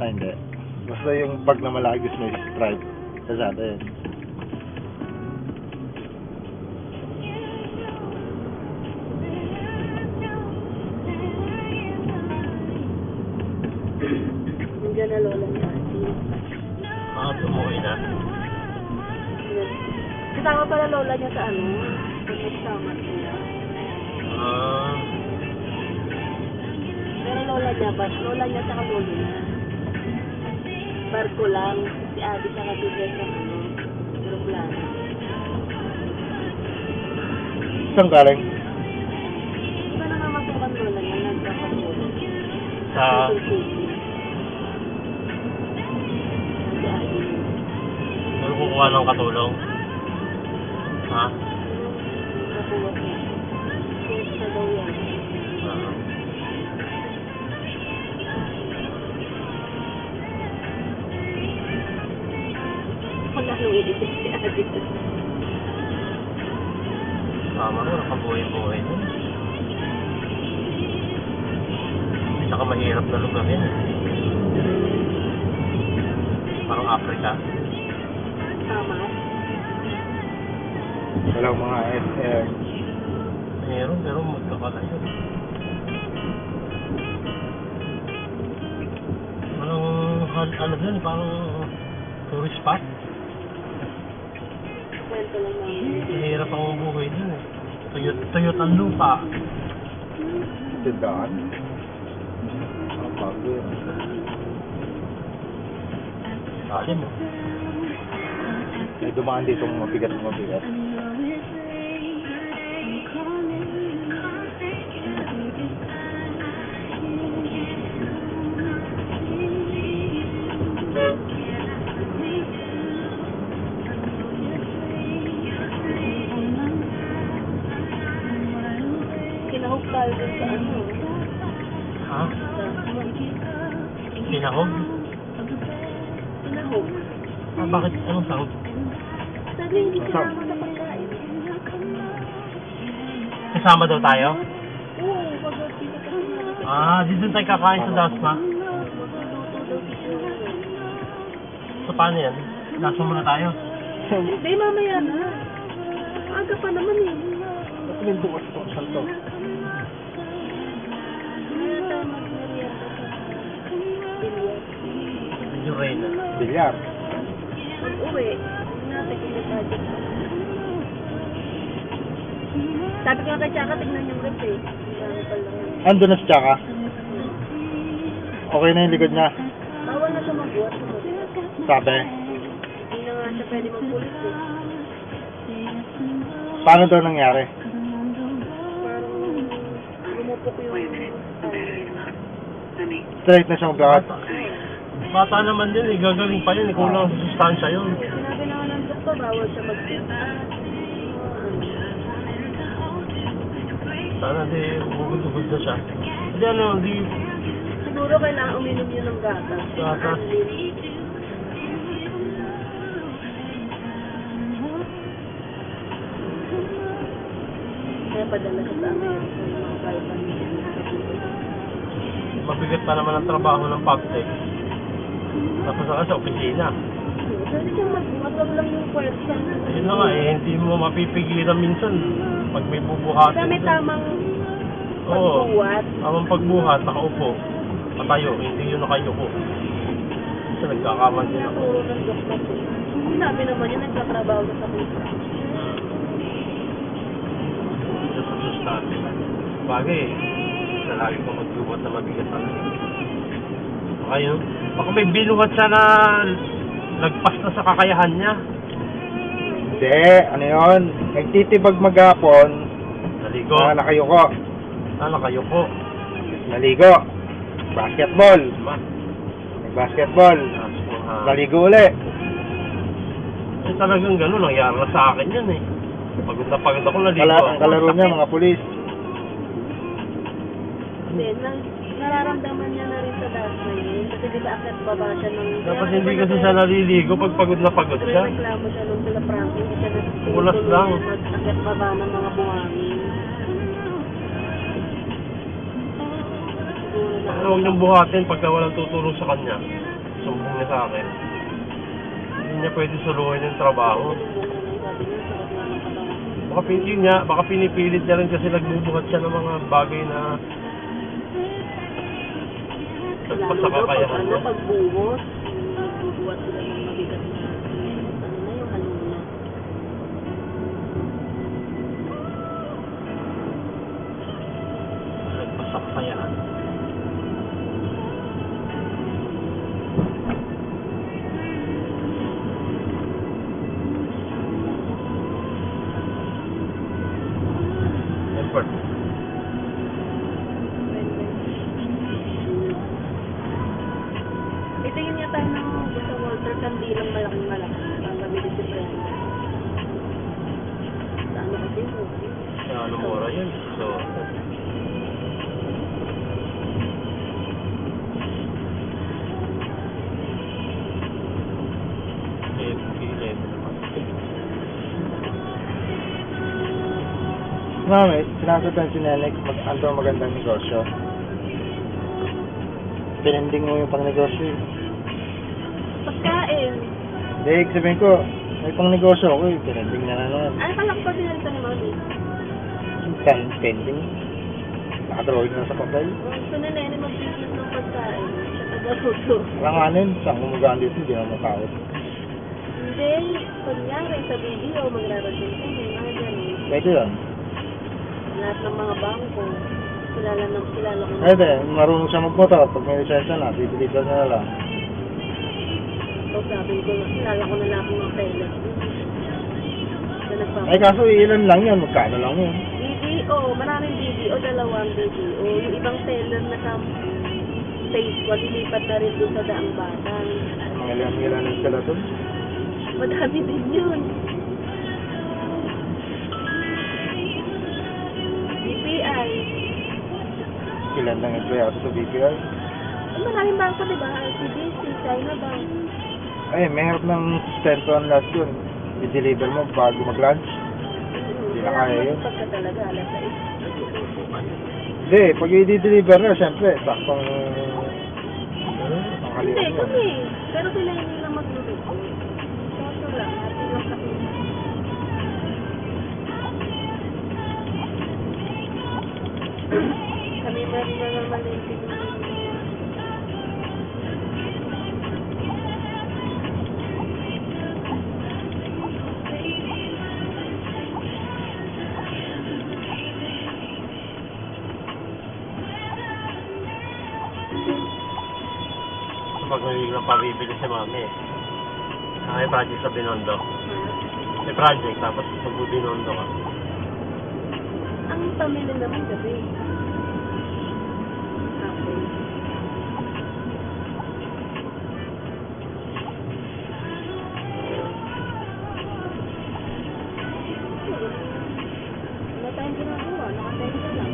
Ay, hindi. Basta yung pag na malagis may stripe. Kasada yun. Nandiyan na lola niya. Tumukoy na. Kasama pala lola niya sa ano? Nagsama sila. Pero lola niya sa lolo niya. Barko lang. Si Abby sa katulad ng ano. Aeroplano. Saan galing? Iba na naman po ang lola niya. Nagkakatulad. Sa... Si Abby. Ano kukuha ng katulong? Ha? Nakuha niya. Kaya sa daw yan. Wala nung iisip si Abby. Tama mo, nakabuhay-buhay din. Saka mahirap na lugar yan. Parang Africa. Tama. Walang mga SM. Meron, pero magkakalayo. Ano din, parang tourist spot. Kwento lang namin. Mahirap ang buhay din eh. Tuyot ang lupa. Tindahan. Ang bago yun. Salim mo. May dumaan dito mabigat. Kinahog tayo dun sa ano. Ha? Pinahog? Kinahog. Bakit? Anong sahog? Sabi, hindi kinahog sa pagkain. Kasama daw tayo? Oo, pag dito ka Dito tayo kakain sa Dasma. So paano yan? Dasma muna tayo? Hindi, mamaya na. Aga pa naman eh. Ba't may bukas ito? Saan to? Mamaya tayo mag-merienda sa Bilyas. Medyo rain na. Bilyar. Pag-uwi, natin kung sabi ko nga kay Chaka, tignan yung rep eh. Marami pala yun. Ando na si Chaka. Okay na yung likod niya. Bawal na siya magbuhat. Sabi. Hindi na nga siya pwede magpulis eh. Paano daw nangyari? Parang lumupok yung Straight na siyang blakat. Bata naman din eh. Gagaling pa yun eh. Kulang sa sustansya yun. sinabi na nga ng doktor, bawal siya mag-test. Sana di bugod-bugod na siya. Hindi ano, di... Siguro kailangan uminom yun ng gatas. Gatas. Kaya padala siya sa Amerika yung mga vitamins. Mabigat pa naman ang trabaho ng PubTech. Tapos saka sa opisina. Pwede siyang magbuhat lang yung pwersa. Ayun na nga eh, hindi mo mapipigilan minsan pag may bubuhatin. Basta may tamang Oo. pagbuhat. Tamang pagbuhat, nakaupo. Patayo, hindi yun nakayuko. Kasi nagkakaman din ako. Tinaturo ng doktor ko. Sabi naman yun, nagtatrabaho na sa kupra. Ito sa sustansya. Bagay eh. Lagi ko magbuhat na mabigat talaga. Ayun. Baka may binuhat siya na lagpas na sa kakayahan niya. Hindi. Ano yun? Nagtitibag maghapon. Naligo. Nakayuko. Nakayuko. Naligo. Basketball. Diba? May basketball. Naligo uli. Eh talagang gano'n, nangyari na sa akin yan eh. Pagod na pagod ako, naligo ako. Ang kalaro niya, mga pulis. Hindi, nararamdaman niya na rin sa dasma yun. Kasi di ba akit baba siya ng... Dapat hindi kasi siya naliligo pag pagod na pagod siya. Reklamo siya nung sila Frankie, hindi siya nagtutulong Ulas lang. mag-akit baba ng mga buhangin. Huwag niyong buhatin pagka walang tutulong sa kanya. sumbong niya sa akin. Hindi niya pwede suluhin yung trabaho. Sabi niya, sakit nga ng katawan. Yun nga, baka pinipilit niya rin kasi nagbubuhat siya ng mga bagay na Lalo sa daw pag kakayahan niya. pagbuhos, bubuhat sila ng mabigat na ano na yung ano niya. Nagpasakpayan. Effort. Ito yun yata ng sa Walter Candilang malaking-malaki. Ang gabili si Brenda. Sa ano kasi mo? Sa ano mura yun? So, P11 naman. Mami, sinasabihan si Nenek, ano daw magandang negosyo. Pinending mo yung pang-negosyo eh. Pagkain. Hindi, sabihin ko, may pang-negosyo ako eh. Pinending na naman. Ano pala ko pa binalita ni Mami? Pending. Nakadrawing na sa papel. Gusto na Nene mag-business ng pagkain. Siya taga-luto. Alanganin, saan kumugaan dito, hindi na makawit. Hindi. Kunyari sa video, magrarating kami. Mga ganun. Pwede yan. Lahat ng mga bangko. Kilala ko na. Pwede, marunong siya magmotor. Pag may lisensya na, bibili na lang. So sabi ko, kilala ko na lang akong mga seller. Ay kaso ilan lang yan, magkano lang yun. BDO, maraming BDO, dalawang BDO. Yung ibang seller na sa Facebook, lilipat na rin doon sa Daang Batang. Mga ilan sila doon. Madami din yun. BPI. Ilan lang empleyado sa BPI. Ay, maraming bangko, diba? ICBC, China Bank. Ay, mayroon ng sustentuhan lahat yun. I-deliver mo bago mag-lunch. Hindi na kaya yun. Pagka talaga, alas 6. Hindi, pag i-deliver na, syempre, saktong Hindi, kaliwan yun. kami. Pero sila hindi na magluluto. Kaso lang, natin lang sa kita. Kami na rin na malente ng pag nagiging pabibili si Mami. May project sa Binondo. May project, tapos magbubinondo ka. ang pamilya naman gabi. Okay. Wala tayong ginagawa, nakatayo ka lang.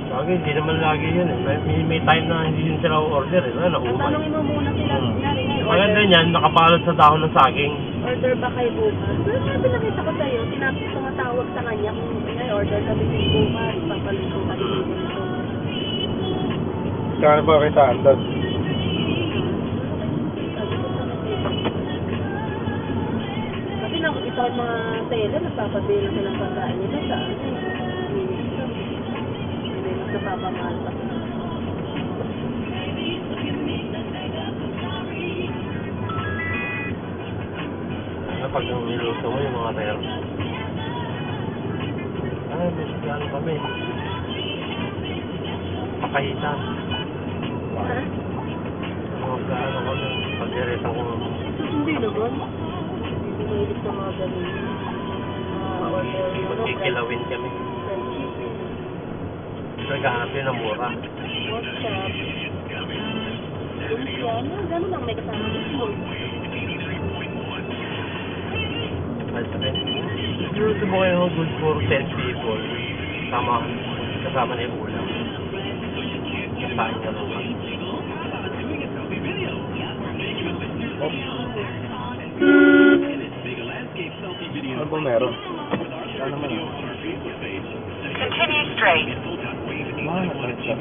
Bagay, hindi naman lagi yun eh. May time na hindi din sila order eh. Wala, Ang umay. tanongin mo muna sila, kunyari ngayon, Maganda yan, nakapalot sa dahon ng saging. order ba kayo bukas? Pero sabi nakita ko sa'yo, tumatawag sa kanya kung may order kami sa bukas, papaluto ka rin dito. Kano ba kitaan doon? Kasi nakikita ko yung mga seller, nagpapabila silang pagkain nila sa ano eh. Hindi mas napapamahal pa. Kapag yung niluto mo yung mga rare. Ay, may ano kami. Pakahitan. Ha? Mga gaano kami. Pag-irita ko. Hindi naman. Hindi mahilig sa mga ganun. Order yung Magkikilawin kami. Naghahanap yun ng mura. What's up? Lumpia, ano? Gano'n lang may kasama mo. Ay, sabihin. Luto mo kayo good for 10 people. Kasama na yung ulam. Kasain ka naman. Ano ba meron? Ano naman yun? Continue straight. Mga nagsalit siya.